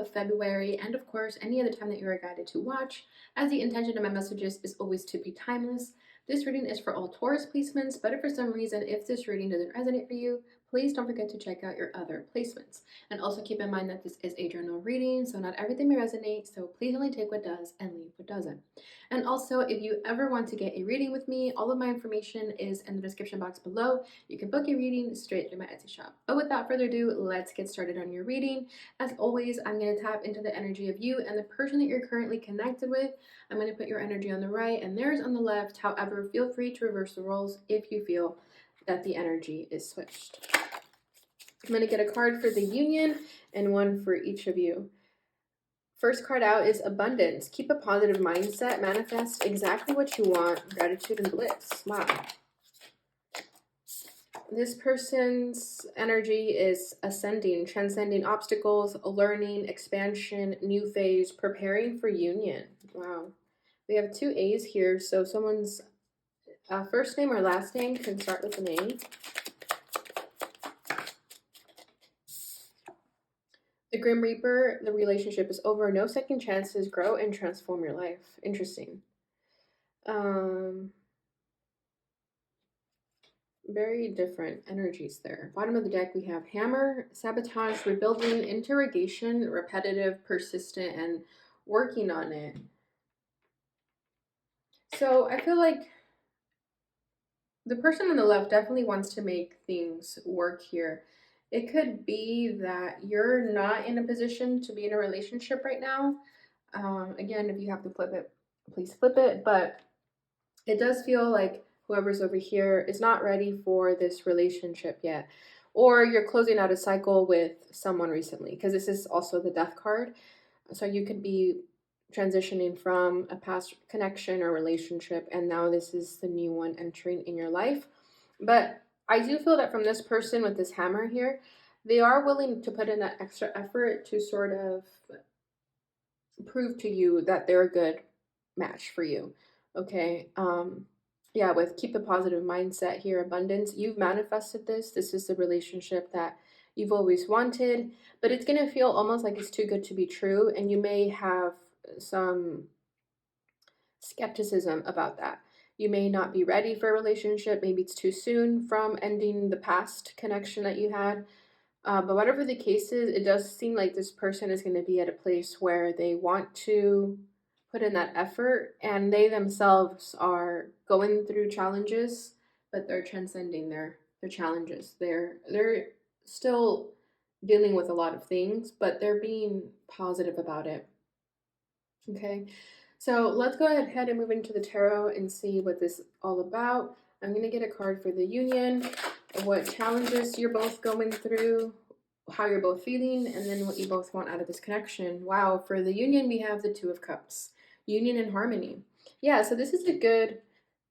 of February, and of course, any other time that you are guided to watch, as the intention of my messages is always to be timeless. This reading is for all Taurus placements, but if for some reason, if this reading doesn't resonate for you, please don't forget to check out your other placements. And also keep in mind that this is a general reading, so not everything may resonate, so please only take what does and leave what doesn't. And also, if you ever want to get a reading with me, all of my information is in the description box below. You can book a reading straight through my Etsy shop. But without further ado, let's get started on your reading. As always, I'm going to tap into the energy of you and the person that you're currently connected with. I'm going to put your energy on the right and theirs on the left. However, feel free to reverse the roles if you feel that the energy is switched. I'm going to get a card for the union and one for each of you. First card out is abundance. Keep a positive mindset. Manifest exactly what you want. Gratitude and bliss. Wow. This person's energy is ascending, transcending obstacles, learning, expansion, new phase, preparing for union. Wow. We have two A's here, so someone's first name or last name can start with an A. The Grim Reaper, the relationship is over. No second chances. Grow and transform your life. Interesting. Very different energies there. Bottom of the deck, we have hammer, sabotage, rebuilding, interrogation, repetitive, persistent, and working on it. So I feel like the person on the left definitely wants to make things work here. It could be that you're not in a position to be in a relationship right now. Again, if you have to flip it, please flip it. But it does feel like whoever's over here is not ready for this relationship yet. Or you're closing out a cycle with someone recently, because this is also the death card. So you could be transitioning from a past connection or relationship, and now this is the new one entering in your life. But I do feel that from this person with this hammer here, they are willing to put in that extra effort to sort of prove to you that they're a good match for you. Okay. Yeah, with keep a positive mindset here, abundance. You've manifested this. This is the relationship that you've always wanted, but it's going to feel almost like it's too good to be true, and you may have some skepticism about that. You may not be ready for a relationship. Maybe it's too soon from ending the past connection that you had. But whatever the case is, it does seem like this person is going to be at a place where they want to put in that effort, and they themselves are going through challenges, but they're transcending their challenges. They're still dealing with a lot of things, but they're being positive about it. Okay, so let's go ahead and move into the tarot and see what this is all about. I'm going to get a card for the union, what challenges you're both going through, how you're both feeling, and then what you both want out of this connection. Wow, for the union, we have the Two of Cups. Union and harmony. Yeah, so this is a good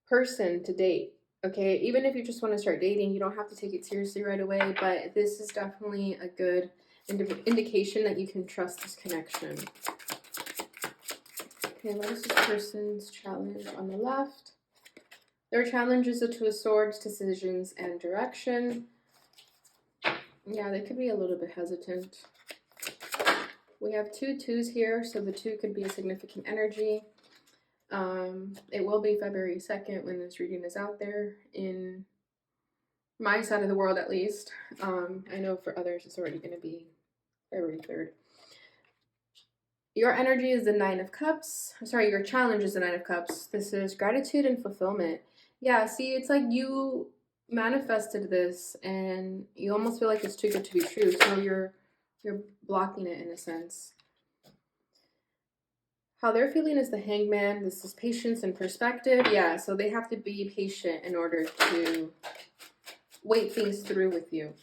person to date. Okay, even if you just want to start dating, you don't have to take it seriously right away, but this is definitely a good indication that you can trust this connection. Okay, what is this person's challenge on the left? Their challenge is the Two of Swords, decisions, and direction. Yeah, they could be a little bit hesitant. We have two twos here, so the two could be a significant energy. It will be February 2nd when this reading is out there, in my side of the world at least. I know for others it's already going to be February 3rd. Your energy is the Nine of Cups. Sorry, your challenge is the Nine of Cups. This is gratitude and fulfillment. Yeah, see, it's like you manifested this and you almost feel like it's too good to be true, so you're blocking it in a sense. How they're feeling is the Hangman. This is patience and perspective. Yeah, so they have to be patient in order to wait things through with you.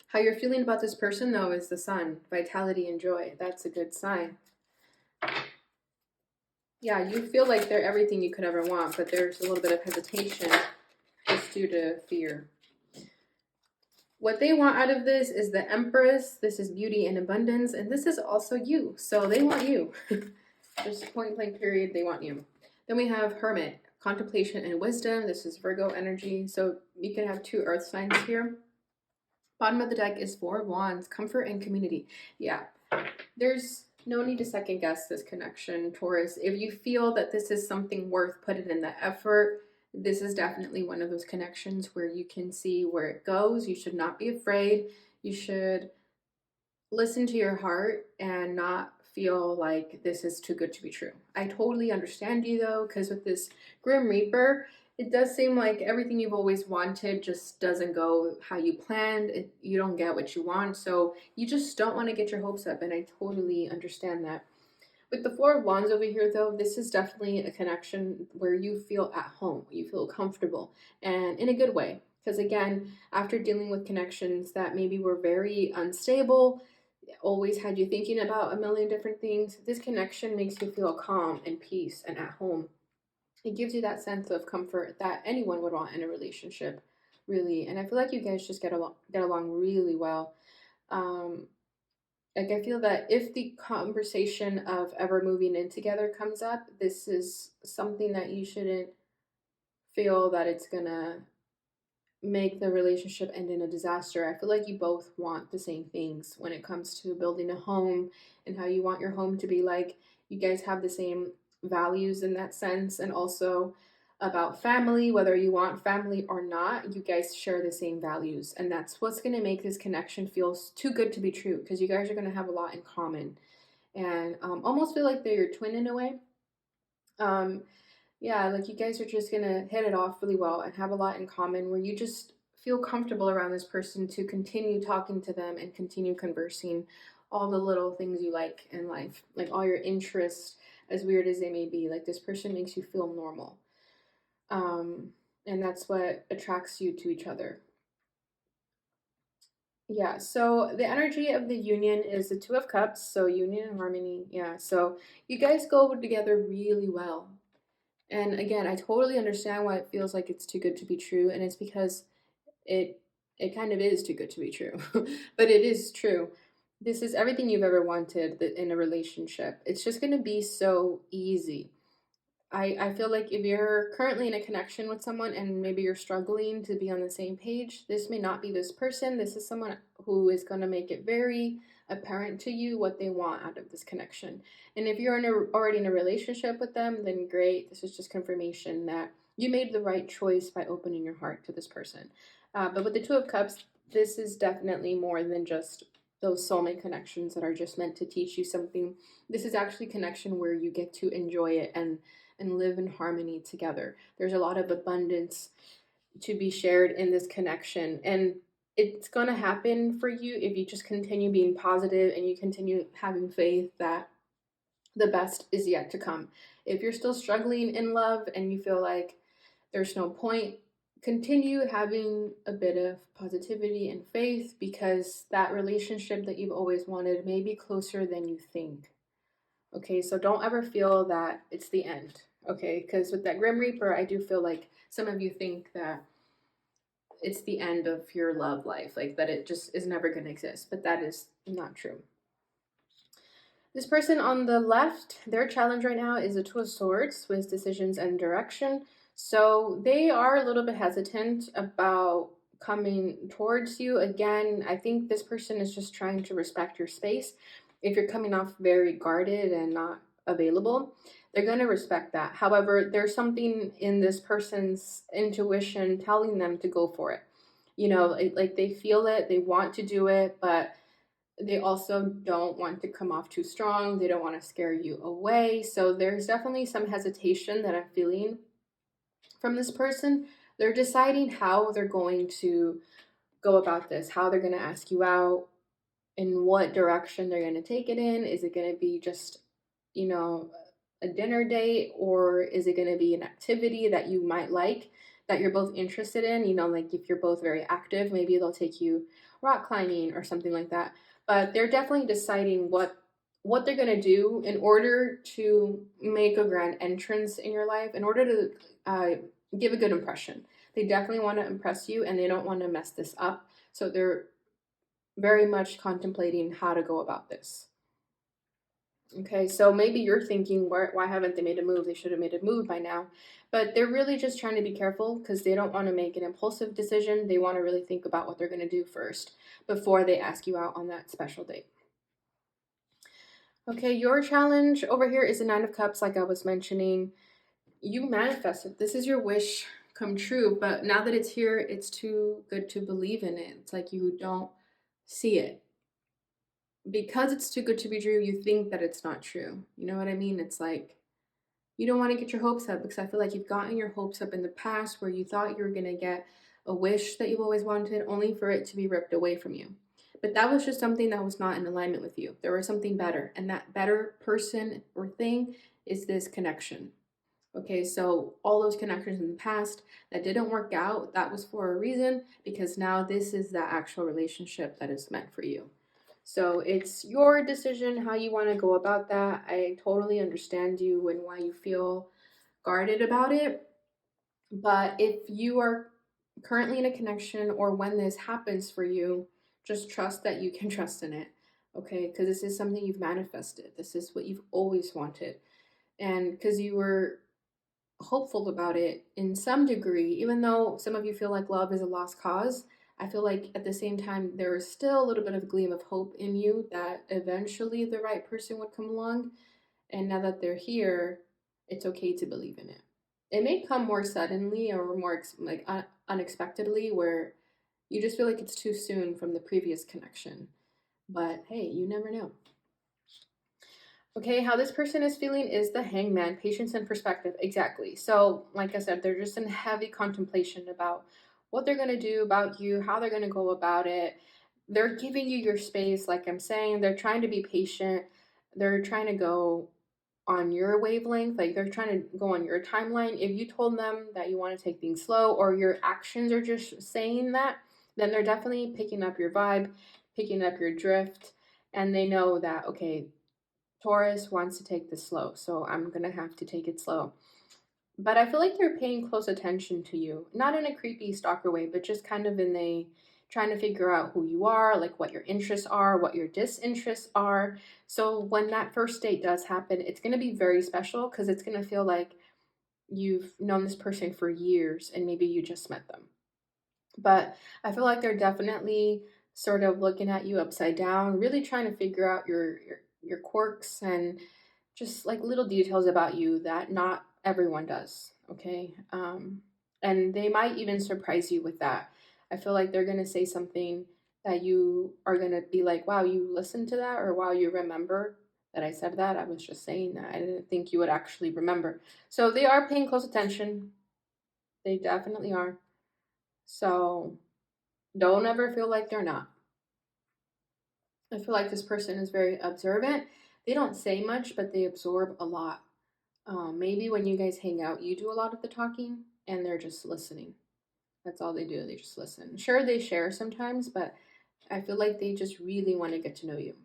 How you're feeling about this person, though, is the Sun. Vitality and joy. That's a good sign. Yeah, you feel like they're everything you could ever want, but there's a little bit of hesitation just due to fear. What they want out of this is the Empress. This is beauty and abundance, and this is also you. So they want you. Just point blank period, they want you. Then we have Hermit, contemplation and wisdom. This is Virgo energy. So you can have two earth signs here. Bottom of the deck is Four of Wands, comfort and community. Yeah, There's no need to second guess this connection, Taurus. If you feel that this is something worth putting in the effort, this is definitely one of those connections where you can see where it goes. You should not be afraid. You should listen to your heart and not feel like this is too good to be true. I totally understand you though, because with this Grim Reaper, it does seem like everything you've always wanted just doesn't go how you planned. You don't get what you want, so you just don't want to get your hopes up, and I totally understand that. With the Four of Wands over here, though, this is definitely a connection where you feel at home, you feel comfortable, and in a good way. Because again, after dealing with connections that maybe were very unstable, always had you thinking about a million different things, this connection makes you feel calm and peace and at home. It gives you that sense of comfort that anyone would want in a relationship, really. And I feel like you guys just get along really well. Um, like I feel that if the conversation of ever moving in together comes up, this is something that you shouldn't feel that it's gonna make the relationship end in a disaster. I feel like you both want the same things when it comes to building a home and how you want your home to be like. You guys have the same values in that sense, and also about family, whether you want family or not, you guys share the same values. And that's what's going to make this connection feel too good to be true, because you guys are going to have a lot in common and almost feel like they're your twin in a way. Um, yeah, like you guys are just gonna hit it off really well and have a lot in common where you just feel comfortable around this person to continue talking to them and continue conversing all the little things you like in life, like all your interests, as weird as they may be. Like this person makes you feel normal. Um, and that's what attracts you to each other. Yeah, so the energy of the union is the Two of Cups, so union and harmony. Yeah, so you guys go together really well. And again, I totally understand why it feels like it's too good to be true, and it's because it it kind of is too good to be true. But it is true. This is everything you've ever wanted in a relationship. It's just going to be so easy. I feel like if you're currently in a connection with someone and maybe you're struggling to be on the same page, this may not be this person. This is someone who is going to make it very apparent to you what they want out of this connection. And if you're already in a relationship with them, then great. This is just confirmation that you made the right choice by opening your heart to this person. But with the Two of Cups, this is definitely more than just those soulmate connections that are just meant to teach you something. This is actually connection where you get to enjoy it and live in harmony together. There's a lot of abundance to be shared in this connection. And it's going to happen for you if you just continue being positive and you continue having faith that the best is yet to come. If you're still struggling in love and you feel like there's no point, continue having a bit of positivity and faith, because that relationship that you've always wanted may be closer than you think. Okay, so don't ever feel that it's the end. Okay, because with that Grim Reaper, I do feel like some of you think that it's the end of your love life, like that it just is never going to exist, but that is not true. This person on the left, their challenge right now is a Two of Swords with decisions and direction. So they are a little bit hesitant about coming towards you. Again, I think this person is just trying to respect your space. If you're coming off very guarded and not available, they're going to respect that. However, there's something in this person's intuition telling them to go for it. You know, like they feel it, they want to do it, but they also don't want to come off too strong. They don't want to scare you away. So there's definitely some hesitation that I'm feeling from this person. They're deciding how they're going to go about this, how they're going to ask you out, in what direction they're going to take it in. Is it going to be just, you know, a dinner date, or is it going to be an activity that you might like, that you're both interested in? You know, like if you're both very active, maybe they'll take you rock climbing or something like that. But they're definitely deciding what they're going to do in order to make a grand entrance in your life, in order to give a good impression. They definitely want to impress you and they don't want to mess this up. So they're very much contemplating how to go about this. Okay, so maybe you're thinking, why haven't they made a move? They should have made a move by now. But they're really just trying to be careful because they don't want to make an impulsive decision. They want to really think about what they're going to do first before they ask you out on that special date. Okay, your challenge over here is the Nine of Cups, like I was mentioning. You manifested. This is your wish come true, but now that it's here, it's too good to believe in it. It's like you don't see it. Because it's too good to be true, you think that it's not true. You know what I mean? It's like you don't want to get your hopes up, because I feel like you've gotten your hopes up in the past where you thought you were going to get a wish that you've always wanted, only for it to be ripped away from you. But that was just something that was not in alignment with you. There was something better, and that better person or thing is this connection. Okay, so all those connections in the past that didn't work out, that was for a reason, because now this is the actual relationship that is meant for you. So it's your decision how you want to go about that. I totally understand you and why you feel guarded about it. But if you are currently in a connection, or when this happens for you, just trust that you can trust in it. Okay, because this is something you've manifested. This is what you've always wanted. And because you were hopeful about it in some degree, even though some of you feel like love is a lost cause. I feel like at the same time, there is still a little bit of gleam of hope in you that eventually the right person would come along. And now that they're here, it's okay to believe in it. It may come more suddenly or more unexpectedly, where you just feel like it's too soon from the previous connection. But hey, you never know. Okay, how this person is feeling is the Hangman, patience and perspective. Exactly. So, like I said, they're just in heavy contemplation about what they're going to do about you, how they're going to go about it. They're giving you your space, like I'm saying. They're trying to be patient. They're trying to go on your wavelength, like they're trying to go on your timeline. If you told them that you want to take things slow, or your actions are just saying that, then they're definitely picking up your vibe, picking up your drift, and they know that, okay, Taurus wants to take this slow, so I'm gonna have to take it slow. But I feel like they're paying close attention to you, not in a creepy stalker way, but just kind of in a trying to figure out who you are, like what your interests are, what your disinterests are. So when that first date does happen, it's gonna be very special, because it's gonna feel like you've known this person for years and maybe you just met them. But I feel like they're definitely sort of looking at you upside down, really trying to figure out your quirks and just like little details about you that not everyone does. Okay, and they might even surprise you with that. I feel like they're gonna say something that you are gonna be like, "Wow, you listened to that," or "Wow, you remember that I said that. I was just saying that. I didn't think you would actually remember." So they are paying close attention. They definitely are. So don't ever feel like they're not. I feel like this person is very observant. They don't say much, but they absorb a lot. Maybe when you guys hang out, you do a lot of the talking and they're just listening. That's all they do. They just listen. Sure, they share sometimes, but I feel like they just really want to get to know you.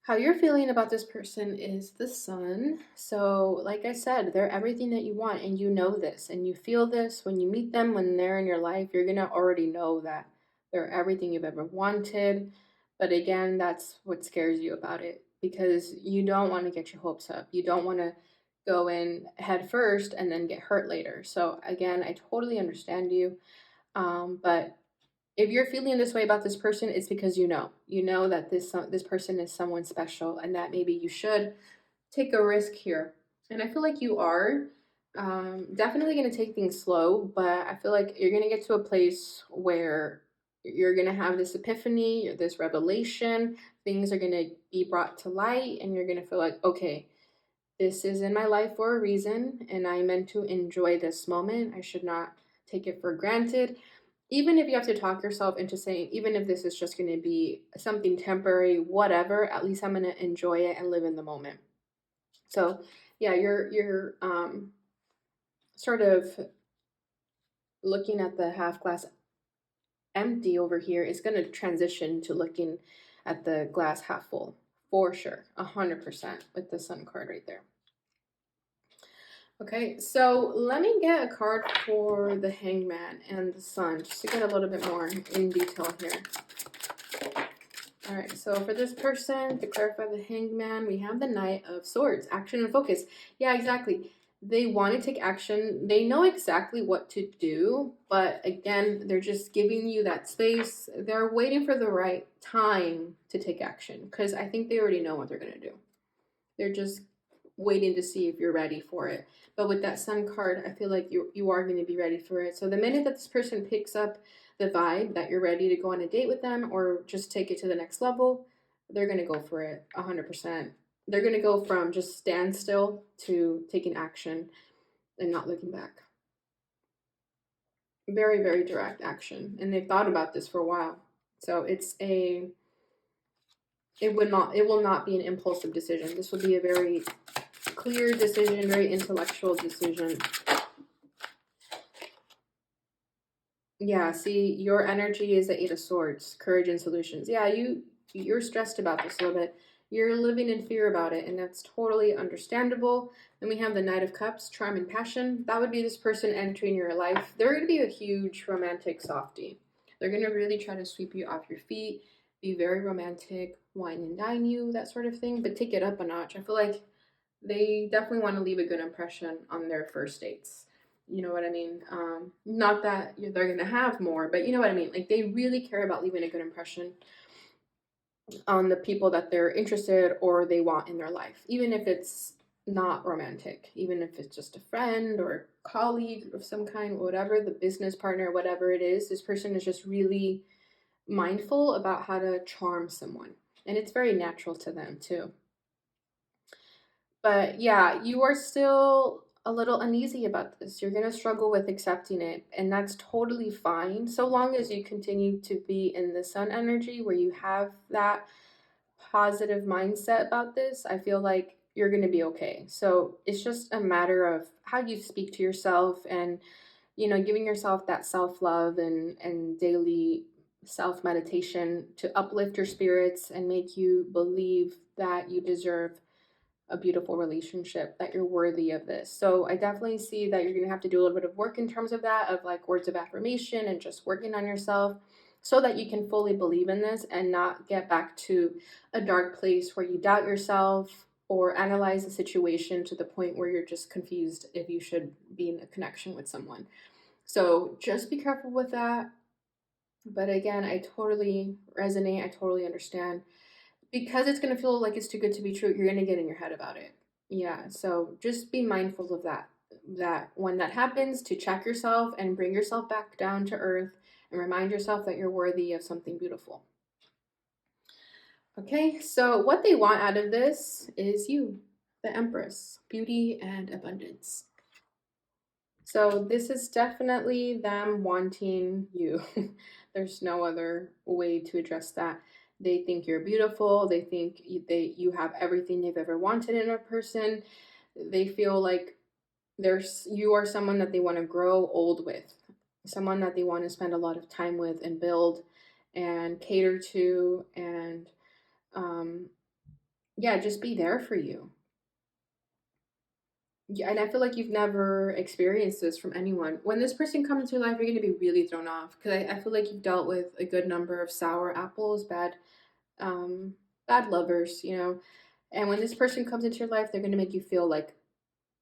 How you're feeling about this person is the sun. So, like I said, they're everything that you want, and you know this, and you feel this when you meet them, when they're in your life. You're gonna already know that they're everything you've ever wanted. But again, that's what scares you about it, because you don't want to get your hopes up. You don't want to go in head first and then get hurt later. So, again, I totally understand you. But if you're feeling this way about this person, it's because you know that this person is someone special, and that maybe you should take a risk here. And I feel like you are definitely going to take things slow, but I feel like you're going to get to a place where you're going to have this epiphany, this revelation. Things are going to be brought to light, and you're going to feel like, okay, this is in my life for a reason, and I meant to enjoy this moment. I should not take it for granted. Even if you have to talk yourself into saying, even if this is just going to be something temporary, whatever, at least I'm going to enjoy it and live in the moment. So, yeah, you're sort of looking at the half glass empty over here is going to transition to looking at the glass half full for sure, 100% with the sun card right there. Okay, so let me get a card for the Hangman and the Sun, just to get a little bit more in detail here. All right, so for this person, to clarify the Hangman, we have the Knight of Swords, action and focus. Yeah, exactly. They want to take action. They know exactly what to do, but again, they're just giving you that space. They're waiting for the right time to take action because I think they already know what they're going to do. They're just waiting to see if you're ready for it. But with that sun card, I feel like you are going to be ready for it. So the minute that this person picks up the vibe that you're ready to go on a date with them or just take it to the next level, they're going to go for it 100%. They're going to go from just standstill to taking action and not looking back. Very, very direct action. And they've thought about this for a while. So it will not be an impulsive decision. This will be a very clear decision, very intellectual decision. Yeah, see, your energy is the Eight of Swords, courage and solutions. Yeah, you're stressed about this a little bit. You're living in fear about it, and that's totally understandable. Then we have the Knight of Cups, charm and passion. That would be this person entering your life. They're going to be a huge romantic softie. They're going to really try to sweep you off your feet, be very romantic, wine and dine you, that sort of thing, but take it up a notch. I feel like they definitely want to leave a good impression on their first dates. You know what I mean? Not that they're gonna have more, but you know what I mean. Like they really care about leaving a good impression on the people that they're interested or they want in their life, even if it's not romantic, even if it's just a friend or colleague of some kind, whatever, the business partner, whatever it is. This person is just really mindful about how to charm someone, and it's very natural to them too. But yeah, you are still a little uneasy about this. You're going to struggle with accepting it, and that's totally fine. So long as you continue to be in the sun energy where you have that positive mindset about this, I feel like you're going to be okay. So it's just a matter of how you speak to yourself and, giving yourself that self love and daily self meditation to uplift your spirits and make you believe that you deserve a beautiful relationship, that you're worthy of this. So I definitely see that you're going to have to do a little bit of work in terms of that, of like words of affirmation and just working on yourself so that you can fully believe in this and not get back to a dark place where you doubt yourself or analyze the situation to the point where you're just confused if you should be in a connection with someone. So just be careful with that. But again, I totally resonate. I totally understand because it's going to feel like it's too good to be true. You're going to get in your head about it. Yeah, so just be mindful of that, that when that happens, to check yourself and bring yourself back down to earth and remind yourself that you're worthy of something beautiful. Okay, so what they want out of this is you, the Empress, beauty and abundance. So this is definitely them wanting you. There's no other way to address that. They think you're beautiful. They think you have everything they've ever wanted in a person. They feel like you are someone that they want to grow old with, someone that they want to spend a lot of time with and build and cater to, and yeah, just be there for you. Yeah, and I feel like you've never experienced this from anyone. When this person comes into your life, you're going to be really thrown off because I feel like you've dealt with a good number of sour apples, um, bad lovers, And when this person comes into your life, they're going to make you feel like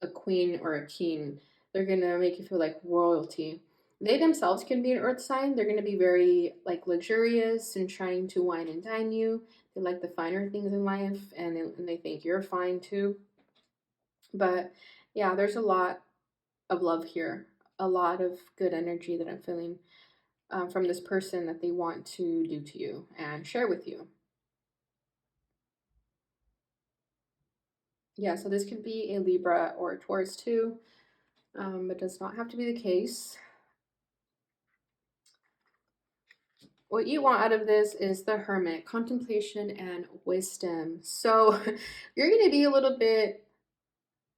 a queen or a king. They're going to make you feel like royalty. They themselves can be an earth sign. They're going to be very like luxurious and trying to wine and dine you. They like the finer things in life, and they think you're fine too. But yeah, there's a lot of love here, a lot of good energy that I'm feeling from this person that they want to do to you and share with you. Yeah, so this could be a Libra or a Taurus too. It does not have to be the case. What you want out of this is the Hermit, contemplation and wisdom. So you're going to be a little bit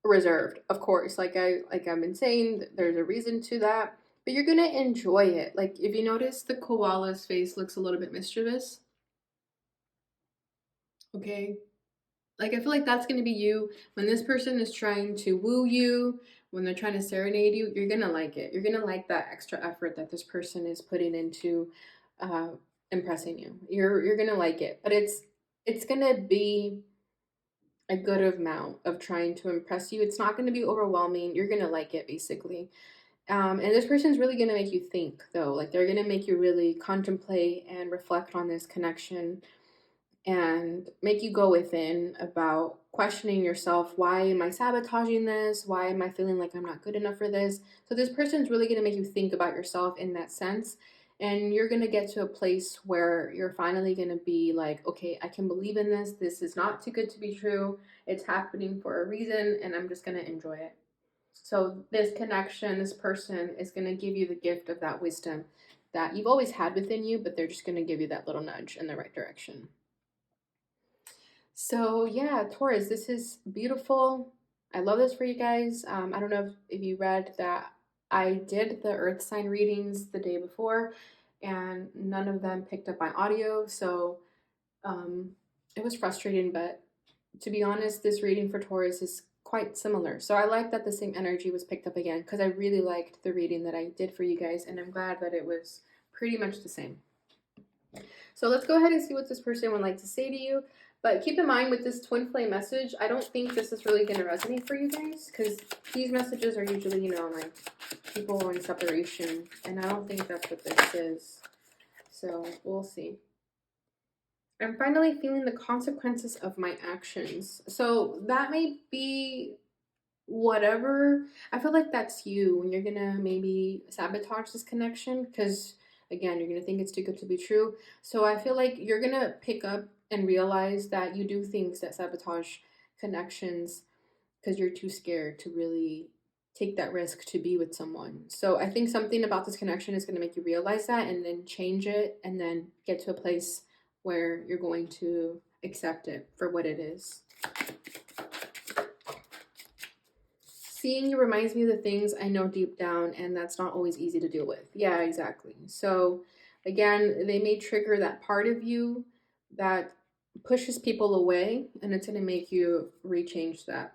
reserved, of course. I've been saying, there's a reason to that, but you're going to enjoy it. Like if you notice, the koala's face looks a little bit mischievous. Okay, like I feel like that's gonna be you when this person is trying to woo you, when they're trying to serenade you. You're gonna like it. You're gonna like that extra effort that this person is putting into uh, impressing you. You're gonna like it, but it's gonna be a good amount of trying to impress you. It's not going to be overwhelming. You're going to like it, basically. And this person's really going to make you think, though. Like, they're going to make you really contemplate and reflect on this connection and make you go within about questioning yourself. Why am I sabotaging this? Why am I feeling like I'm not good enough for this? So this person's really going to make you think about yourself in that sense. And you're going to get to a place where you're finally going to be like, okay, I can believe in this. This is not too good to be true. It's happening for a reason, and I'm just going to enjoy it. So this connection, this person is going to give you the gift of that wisdom that you've always had within you, but they're just going to give you that little nudge in the right direction. So yeah, Taurus, this is beautiful. I love this for you guys. I don't know if you read that I did the earth sign readings the day before, and none of them picked up my audio. So it was frustrating, but to be honest, this reading for Taurus is quite similar. So I like that the same energy was picked up again, because I really liked the reading that I did for you guys, and I'm glad that it was pretty much the same. So let's go ahead and see what this person would like to say to you. But keep in mind, with this twin flame message, I don't think this is really going to resonate for you guys, because these messages are usually, like people in separation, and I don't think that's what this is. So we'll see. I'm finally feeling the consequences of my actions. So that may be whatever. I feel like that's you when you're gonna maybe sabotage this connection, because again, you're gonna think it's too good to be true. So I feel like you're gonna pick up and realize that you do things that sabotage connections because you're too scared to really take that risk to be with someone. So I think something about this connection is going to make you realize that, and then change it, and then get to a place where you're going to accept it for what it is. Seeing you reminds me of the things I know deep down, and that's not always easy to deal with. Yeah, exactly. So again, they may trigger that part of you that pushes people away, and it's going to make you rechange that.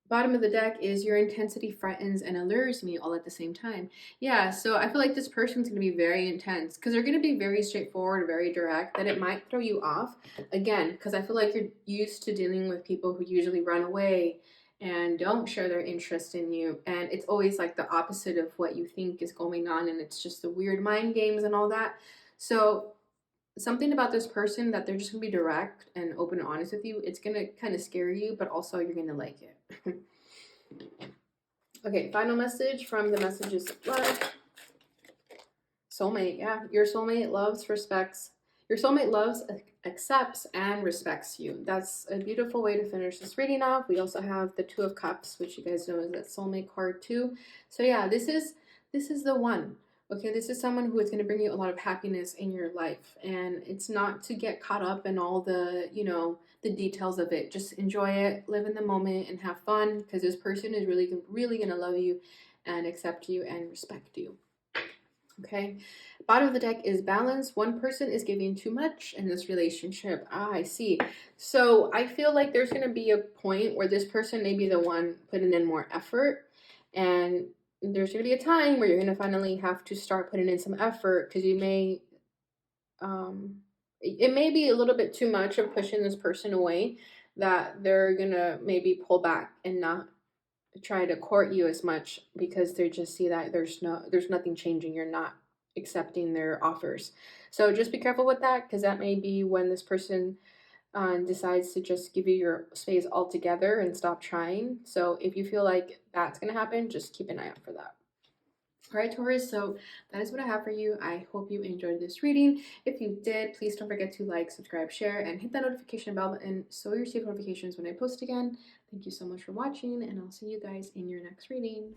Bottom of the deck is your intensity frightens and allures me all at the same time. Yeah, so I feel like this person's going to be very intense, because they're going to be very straightforward, very direct, that it might throw you off. Again, because I feel like you're used to dealing with people who usually run away and don't share their interest in you. And it's always like the opposite of what you think is going on, and it's just the weird mind games and all that. So something about this person, that they're just gonna be direct and open and honest with you, it's gonna kind of scare you, but also you're gonna like it. Okay, final message from the Messages of Love. Soulmate, yeah. Your soulmate loves, respects. Your soulmate loves, accepts, and respects you. That's a beautiful way to finish this reading off. We also have the Two of Cups, which you guys know is that soulmate card too. So yeah, this is the one. Okay, this is someone who is going to bring you a lot of happiness in your life, and it's not to get caught up in all the, the details of it. Just enjoy it, live in the moment, and have fun, because this person is really, really going to love you and accept you and respect you. Okay, bottom of the deck is balance. One person is giving too much in this relationship. I see. So I feel like there's going to be a point where this person may be the one putting in more effort, and there's going to be a time where you're going to finally have to start putting in some effort, because you may, it may be a little bit too much of pushing this person away, that they're going to maybe pull back and not try to court you as much, because they just see that there's nothing changing. You're not accepting their offers. So just be careful with that, because that may be when this person decides to just give you your space altogether and stop trying. So if you feel like that's going to happen, just keep an eye out for that. All right, Taurus, so that is what I have for you. I hope you enjoyed this reading. If you did, please don't forget to like, subscribe, share, and hit that notification bell button so you receive notifications when I post again. Thank you so much for watching, and I'll see you guys in your next reading.